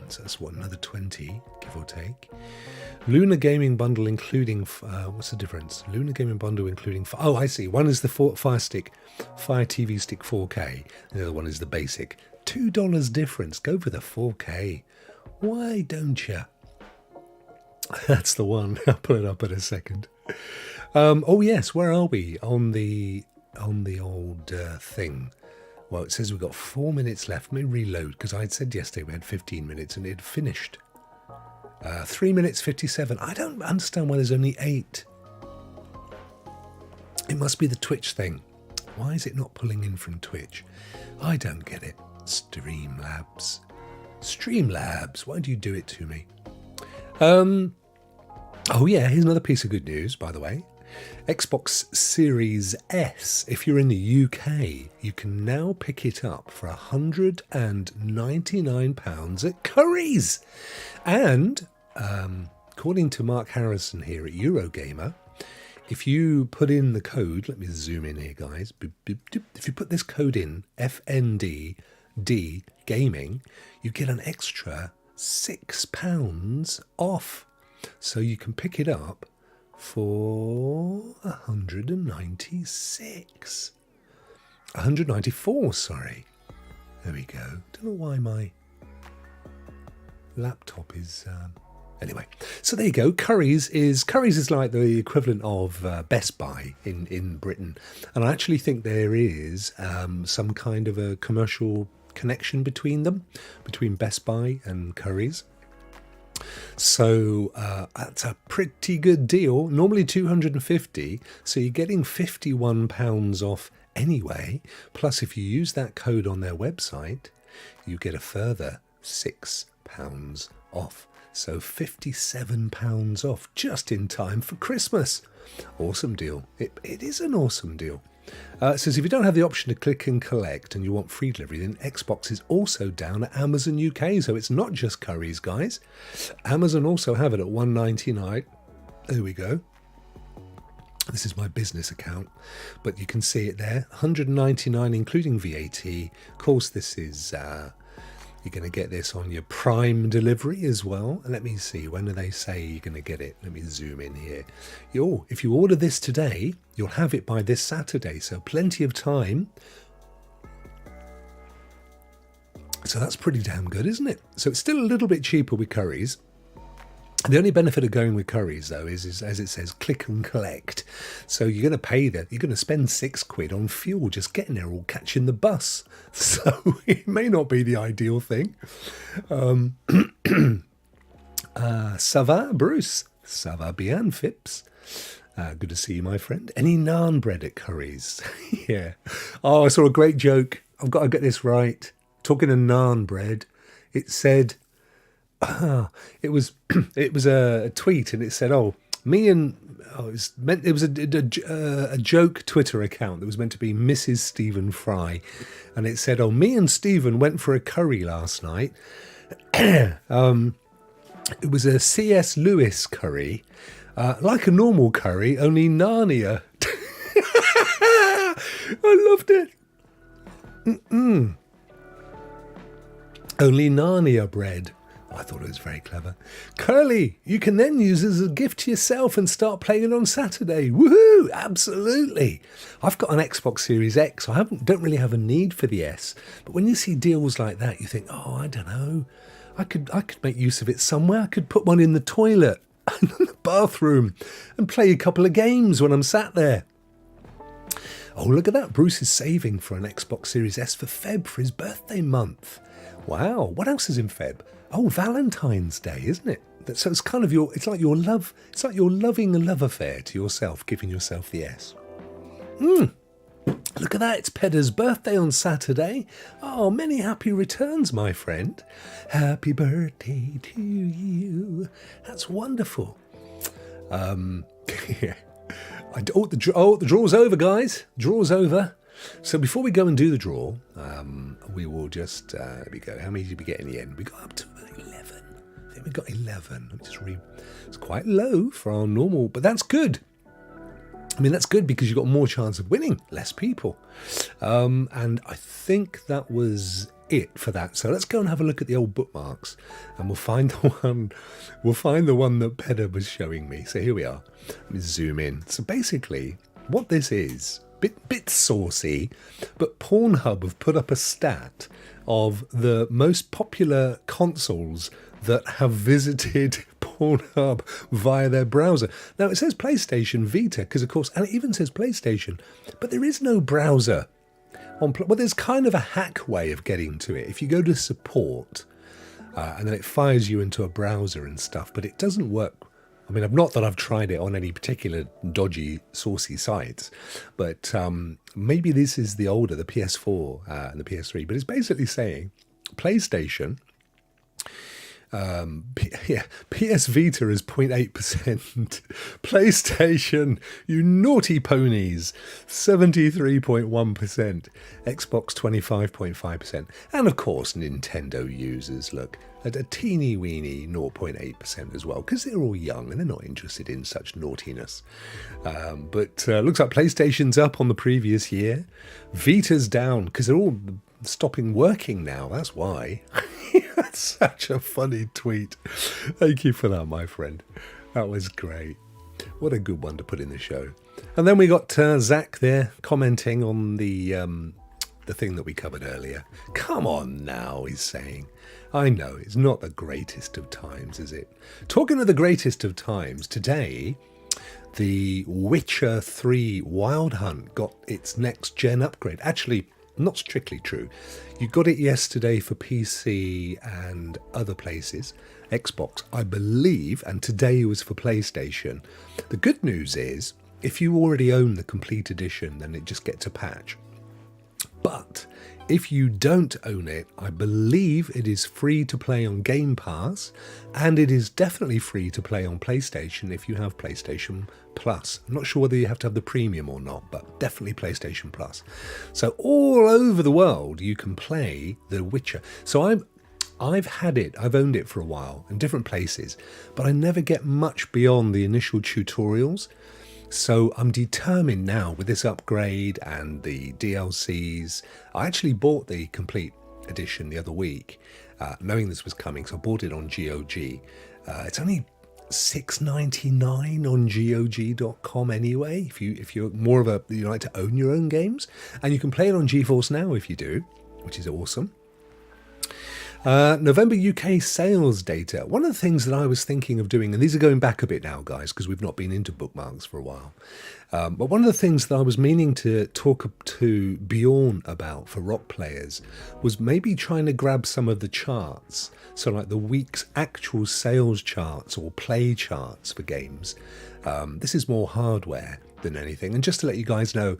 So that's what, another 20, give or take. Luna Gaming Bundle including, what's the difference? Luna Gaming Bundle including, oh, I see. One is the Fire TV stick 4K. The other one is the basic. $2 difference. Go for the 4K. Why don't you? That's the one. I'll pull it up in a second. Oh yes, where are we on the old thing? Well, it says we've got 4 minutes left. Let me reload, because I'd said yesterday we had 15 minutes and it had finished. 3 minutes 57. I don't understand why there's only 8. It must be the Twitch thing. Why is it not pulling in from Twitch? I don't get it. Streamlabs, why do you do it to me? Oh yeah, here's another piece of good news, by the way. Xbox Series S, if you're in the UK, you can now pick it up for £199 at Curry's. And according to Mark Harrison here at Eurogamer, if you put in the code, let me zoom in here, guys. If you put this code in, FNDD Gaming, you get an extra £6 off. So you can pick it up for 194, sorry. There we go. Don't know why my laptop is... Anyway, so there you go. Curry's is like the equivalent of Best Buy in Britain. And I actually think there is some kind of a commercial connection between them, between Best Buy and Curry's. So that's a pretty good deal. Normally $250, so you're getting £51 off anyway. Plus, if you use that code on their website, you get a further £6 off. So £57 off just in time for Christmas. Awesome deal. It is an awesome deal. It says if you don't have the option to click and collect and you want free delivery, then Xbox is also down at Amazon UK. So it's not just Curry's, guys. Amazon also have it at $199. There we go. This is my business account, but you can see it there. $199 including VAT. Of course, this is... you're going to get this on your Prime delivery as well. And let me see, when do they say you're going to get it? Let me zoom in here. If you order this today, you'll have it by this Saturday. So plenty of time. So that's pretty damn good, isn't it? So it's still a little bit cheaper with Curry's. The only benefit of going with Curry's, though, is as it says, click and collect. So you're going to pay that. You're going to spend £6 on fuel just getting there or catching the bus. So it may not be the ideal thing. Ça va, Bruce? Ça va bien, Phipps? Good to see you, my friend. Any naan bread at Curry's? Yeah. Oh, I saw a great joke. I've got to get this right. Talking of naan bread, it said... it was a tweet, and it said, it was a joke Twitter account that was meant to be Mrs. Stephen Fry, and it said, me and Stephen went for a curry last night. It was a C.S. Lewis curry, like a normal curry, only Narnia. I loved it. Only Narnia bread. I thought it was very clever. Curly, you can then use it as a gift to yourself and start playing it on Saturday. Woohoo! Absolutely. I've got an Xbox Series X, so I don't really have a need for the S. But when you see deals like that, you think, I don't know. I could make use of it somewhere. I could put one in the toilet, in the bathroom, and play a couple of games when I'm sat there. Oh, look at that. Bruce is saving for an Xbox Series S for Feb for his birthday month. Wow. What else is in Feb? Oh, Valentine's Day, isn't it? So it's kind of it's like your loving a love affair to yourself, giving yourself the S. Look at that, it's Pedder's birthday on Saturday. Oh, many happy returns, my friend. Happy birthday to you. That's wonderful. Yeah. The draw's over, guys. Draw's over. So before we go and do the draw, we will just, there we go. How many did we get in the end? We got up to 11. I think we got 11. Let me just read. It's quite low for our normal, but that's good. I mean, that's good because you've got more chance of winning, less people. And I think that was it for that. So let's go and have a look at the old bookmarks, and we'll find the one. We'll find the one that Pedder was showing me. So here we are. Let me zoom in. So basically, what this is, bit saucy, but Pornhub have put up a stat of the most popular consoles that have visited Pornhub via their browser. Now it says PlayStation Vita, because of course, and it even says PlayStation, but there is no browser on. Well, there's kind of a hack way of getting to it. If you go to support, and then it fires you into a browser and stuff, but it doesn't work. I mean, not that I've tried it on any particular dodgy, saucy sites, but maybe this is the older, the PS4 and the PS3. But it's basically saying PlayStation. PS Vita is 0.8%. PlayStation, you naughty ponies, 73.1%. Xbox, 25.5%. And of course, Nintendo users, look, at a teeny weeny 0.8% as well, because they're all young and they're not interested in such naughtiness. But looks like PlayStation's up on the previous year. Vita's down, because they're all stopping working now, that's why. That's such a funny tweet. Thank you for that, my friend. That was great. What a good one to put in the show. And then we got Zach there commenting on the thing that we covered earlier. Come on now, he's saying. I know, it's not the greatest of times, is it? Talking of the greatest of times, today, the Witcher 3 Wild Hunt got its next-gen upgrade. Actually, not strictly true. You got it yesterday for PC and other places. Xbox, I believe, and today was for PlayStation. The good news is, if you already own the complete edition, then it just gets a patch. But if you don't own it, I believe it is free to play on Game Pass, and it is definitely free to play on PlayStation if you have PlayStation Plus. I'm not sure whether you have to have the premium or not, but definitely PlayStation Plus. So all over the world you can play The Witcher. So I've had it, I've owned it for a while in different places, but I never get much beyond the initial tutorials. So I'm determined now with this upgrade and the DLCs. I actually bought the complete edition the other week, knowing this was coming, so I bought it on GOG. It's only $6.99 on GOG.com anyway, if you're more of a, you like to own your own games. And you can play it on GeForce Now if you do, which is awesome. November UK sales data. One of the things that I was thinking of doing, and these are going back a bit now, guys, because we've not been into bookmarks for a while. But one of the things that I was meaning to talk to Bjorn about for Rokk players was maybe trying to grab some of the charts. So like the week's actual sales charts or play charts for games. This is more hardware than anything. And just to let you guys know,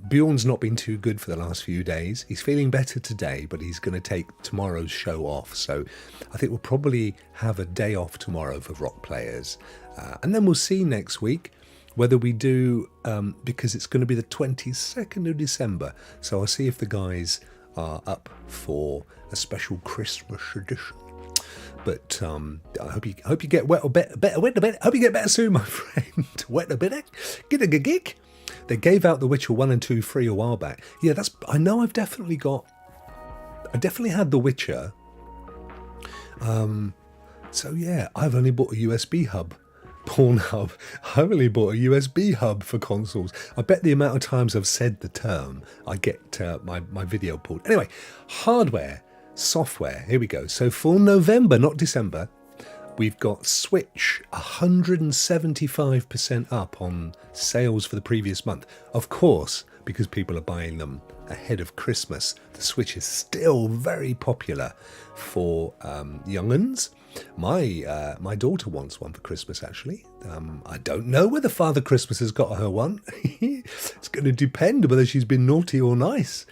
Bjorn's not been too good for the last few days. He's feeling better today, but he's going to take tomorrow's show off. So I think we'll probably have a day off tomorrow for Rokk players. And then we'll see next week whether we do, because it's going to be the 22nd of December. So I'll see if the guys are up for a special Christmas edition. But I hope you get wet a bit. Hope you get better soon, my friend. Wet a bit. Get a gig. They gave out The Witcher 1 and 2 free a while back. Yeah, I know I definitely had The Witcher. So yeah, I've only bought a USB hub. Pornhub. I've only bought a USB hub for consoles. I bet the amount of times I've said the term, I get my video pulled. Anyway, hardware, software, here we go. So for November, not December, we've got Switch 175% up on sales for the previous month. Of course, because people are buying them ahead of Christmas, the Switch is still very popular for young'uns. My daughter wants one for Christmas, actually. I don't know whether Father Christmas has got her one. It's going to depend whether she's been naughty or nice.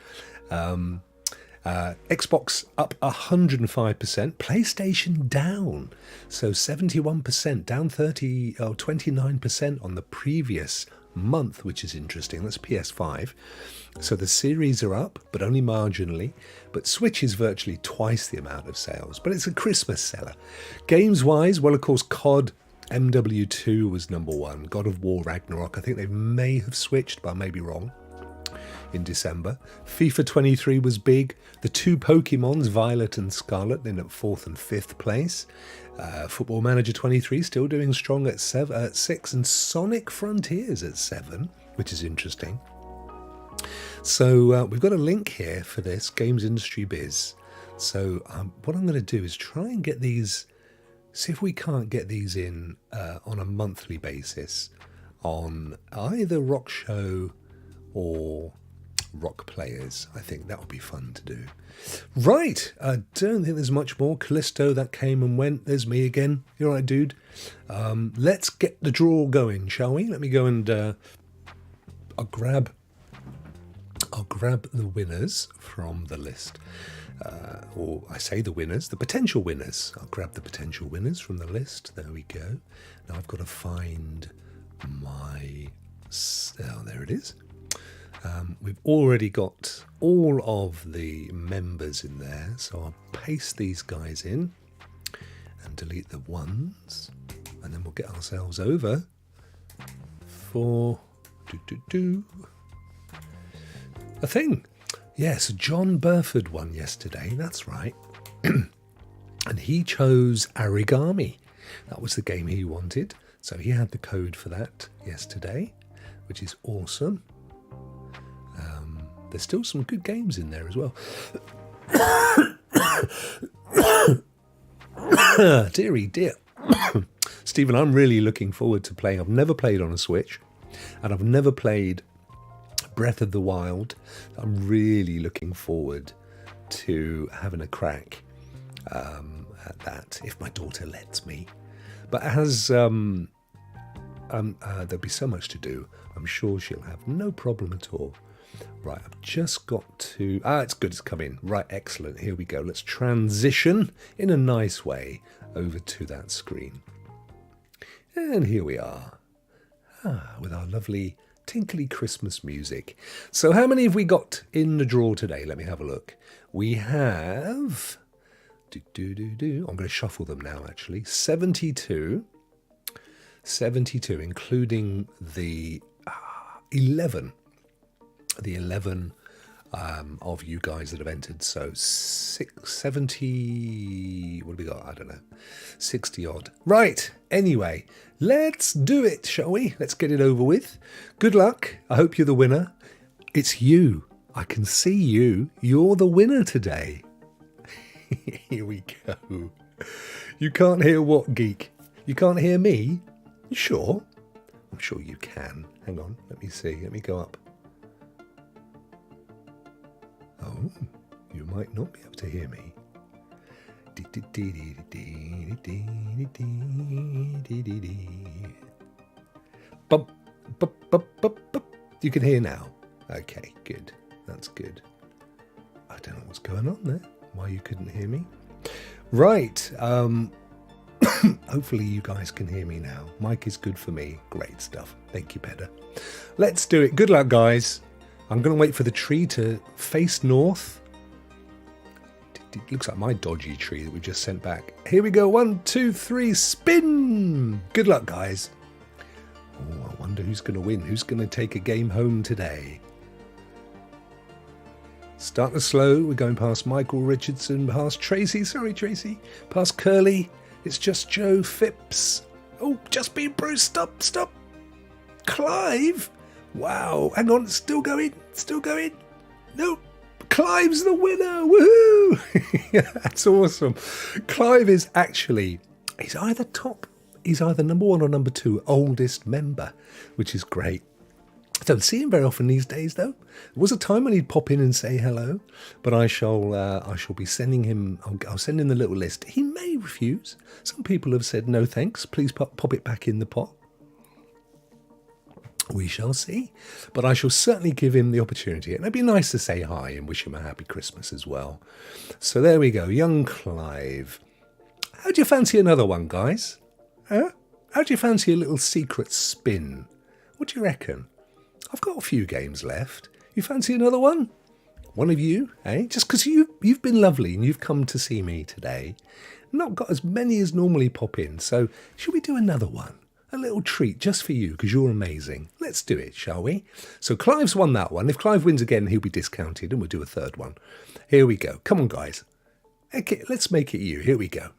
Xbox up 105%, PlayStation down, so 71%, down 29% on the previous month, which is interesting. That's PS5. So the series are up, but only marginally. But Switch is virtually twice the amount of sales, but it's a Christmas seller. Games-wise, well, of course, COD MW2 was number one. God of War Ragnarok, I think they may have switched, but I may be wrong, in December. FIFA 23 was big. The two Pokemons, Violet and Scarlet, in at 4th and 5th place. Football Manager 23 still doing strong at 6, and Sonic Frontiers at 7, which is interesting. So we've got a link here for this, Games Industry Biz. So what I'm going to do is try and get these, see if we can't get these in on a monthly basis on either Rokk Show or Rokk Players. I think that would be fun to do. Right, I don't think there's much more. Callisto, that came and went. There's me again. You all right, dude? Let's get the draw going, shall we? Let me go and I'll grab the winners from the list. Or I say the winners, the potential winners. I'll grab the potential winners from the list. There we go. Now I've got to find my... Oh, there it is. We've already got all of the members in there, so I'll paste these guys in and delete the ones, and then we'll get ourselves over for a thing. Yes, John Burford won yesterday, that's right. And he chose Origami. That was the game he wanted, so he had the code for that yesterday, which is awesome. There's still some good games in there as well. Dearie dear. Stephen, I'm really looking forward to playing. I've never played on a Switch, and I've never played Breath of the Wild. I'm really looking forward to having a crack at that, if my daughter lets me. But as there'll be so much to do, I'm sure she'll have no problem at all. Right, I've just got to... it's good, it's come in. Right, excellent. Here we go. Let's transition in a nice way over to that screen. And here we are. With our lovely tinkly Christmas music. So how many have we got in the draw today? Let me have a look. We have... I'm going to shuffle them now, actually. 72. 72, including the 11. The 11 of you guys that have entered. So 70, what have we got? I don't know. 60 odd. Right. Anyway, let's do it, shall we? Let's get it over with. Good luck. I hope you're the winner. It's you. I can see you. You're the winner today. Here we go. You can't hear what, geek? You can't hear me? You sure? I'm sure you can. Hang on. Let me see. Let me go up. Oh, you might not be able to hear me. Bump, bump, bump, bump, bump. You can hear now. Okay, good. That's good. I don't know what's going on there. Why you couldn't hear me. Right. Hopefully you guys can hear me now. Mic is good for me. Great stuff. Thank you, Pedder. Let's do it. Good luck, guys. I'm going to wait for the tree to face north. It looks like my dodgy tree that we just sent back. Here we go. 1, 2, 3, spin! Good luck, guys. Oh, I wonder who's going to win. Who's going to take a game home today? Starting slow. We're going past Michael Richardson, past Tracy. Sorry, Tracy. Past Curly. It's just Joe Phipps. Oh, just being Bruce. Stop, stop. Clive. Wow, hang on, still going. No, Clive's the winner, woohoo! That's awesome. Clive is actually, he's either number 1 or number 2 oldest member, which is great. I don't see him very often these days, though. There was a time when he'd pop in and say hello, but I shall be sending him, I'll send him the little list. He may refuse. Some people have said, no thanks, please pop it back in the pot. We shall see. But I shall certainly give him the opportunity. And it'd be nice to say hi and wish him a happy Christmas as well. So there we go. Young Clive. How do you fancy another one, guys? Huh? How do you fancy a little secret spin? What do you reckon? I've got a few games left. You fancy another one? One of you, eh? Just because you've been lovely and you've come to see me today. Not got as many as normally pop in. So should we do another one? A little treat just for you because you're amazing. Let's do it, shall we? So Clive's won that one. If Clive wins again, he'll be discounted and we'll do a third one. Here we go. Come on, guys. Okay, let's make it you. Here we go.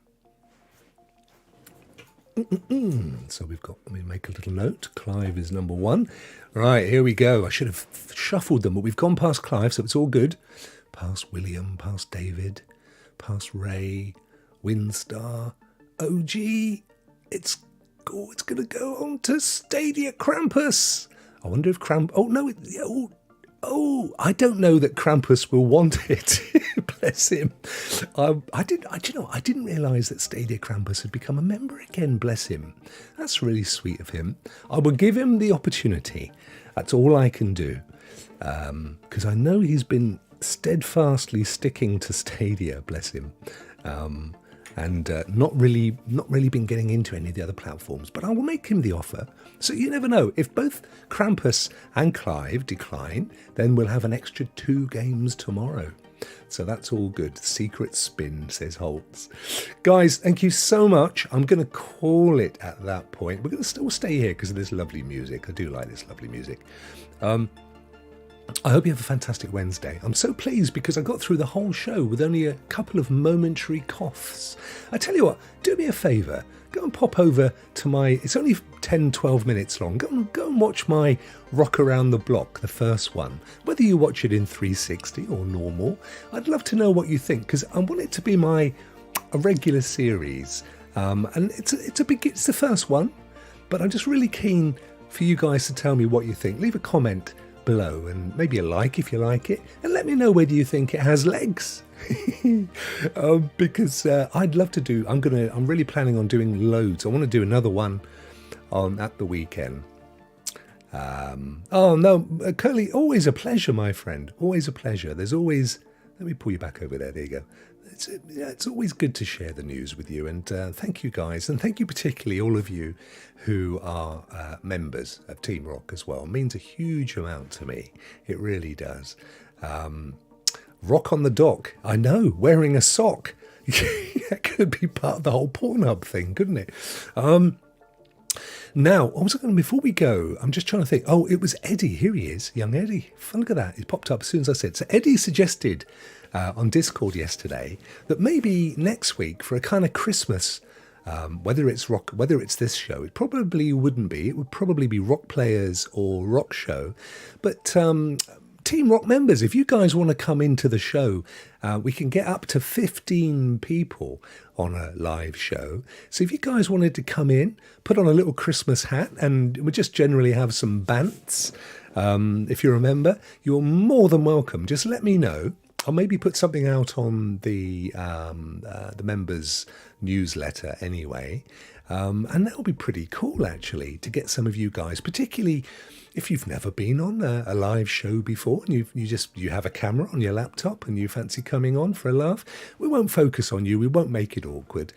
So we've got, let me make a little note. Clive is number one. Right, here we go. I should have shuffled them, but we've gone past Clive, so it's all good. Past William, past David, past Ray, Windstar, OG. It's going to go on to Stadia Krampus. I wonder if I don't know that Krampus will want it. Bless him. I didn't realise that Stadia Krampus had become a member again. Bless him. That's really sweet of him. I will give him the opportunity. That's all I can do. Because I know he's been steadfastly sticking to Stadia. Bless him. And not really been getting into any of the other platforms. But I will make him the offer. So you never know. If both Krampus and Clive decline, then we'll have an extra 2 games tomorrow. So that's all good. Secret spin, says Holtz. Guys, thank you so much. I'm going to call it at that point. We're going to still stay here because of this lovely music. I do like this lovely music. I hope you have a fantastic Wednesday. I'm so pleased because I got through the whole show with only a couple of momentary coughs. I tell you what, do me a favour. Go and pop over to my... It's only 10, 12 minutes long. Go and watch my Rokk Around the Block, the first one. Whether you watch it in 360 or normal, I'd love to know what you think because I want it to be a regular series. And it's the first one, but I'm just really keen for you guys to tell me what you think. Leave a comment below and maybe a like if you like it, and let me know whether you think it has legs. Because I'd love to do. I'm really planning on doing loads. I want to do another one at the weekend. Oh no, Curly, always a pleasure, my friend. Always a pleasure. There's always. Let me pull you back over there. There you go. It's always good to share the news with you, and thank you guys, and thank you particularly all of you who are members of Team Rokk as well. It means a huge amount to me. It really does. Rokk on the dock. I know, wearing a sock. That could be part of the whole Pornhub thing, couldn't it? Now, before we go, I'm just trying to think. Oh, it was Eddie. Here he is, young Eddie. Look at that. He popped up as soon as I said. So Eddie suggested on Discord yesterday that maybe next week for a kind of Christmas, whether it's Rokk, whether it's this show, it probably wouldn't be. It would probably be Rokk Players or Rokk Show. But Team Rokk members, if you guys want to come into the show, we can get up to 15 people on a live show. So if you guys wanted to come in, put on a little Christmas hat, and we just generally have some bants, if you remember, you're more than welcome. Just let me know. I'll maybe put something out on the members' newsletter anyway. And that'll be pretty cool, actually, to get some of you guys, particularly if you've never been on a live show before and you have a camera on your laptop and you fancy coming on for a laugh. We won't focus on you. We won't make it awkward.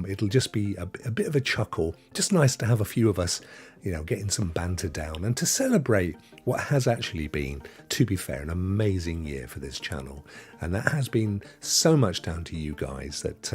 It'll just be a bit of a chuckle. Just nice to have a few of us, getting some banter down and to celebrate what has actually been, to be fair, an amazing year for this channel. And that has been so much down to you guys that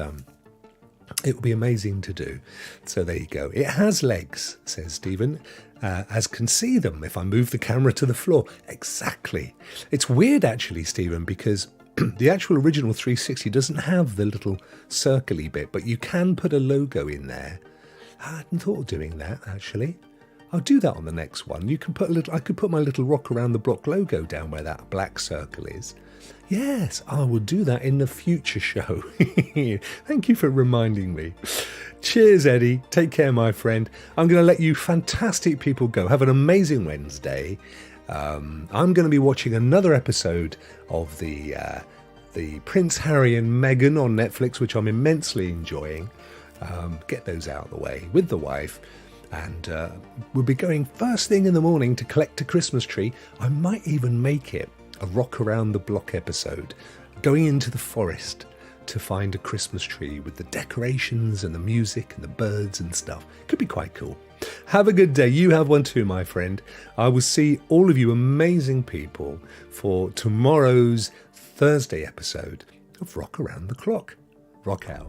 it will be amazing to do. So there you go. It has legs, says Stephen, as can see them if I move the camera to the floor. Exactly. It's weird, actually, Stephen, because the actual original 360 doesn't have the little circly bit, but you can put a logo in there. I hadn't thought of doing that, actually. I'll do that on the next one. You can put I could put my little Rokk Around the Block logo down where that black circle is. Yes, I will do that in the future show. Thank you for reminding me. Cheers, Eddie. Take care, my friend. I'm going to let you fantastic people go. Have an amazing Wednesday. I'm going to be watching another episode of the Prince Harry and Meghan on Netflix, which I'm immensely enjoying. Get those out of the way with the wife. And we'll be going first thing in the morning to collect a Christmas tree. I might even make it a Rock Around the Block episode, going into the forest to find a Christmas tree with the decorations and the music and the birds and stuff. Could be quite cool. Have a good day. You have one too, my friend. I will see all of you amazing people for tomorrow's Thursday episode of Rock Around the Clock. Rock out.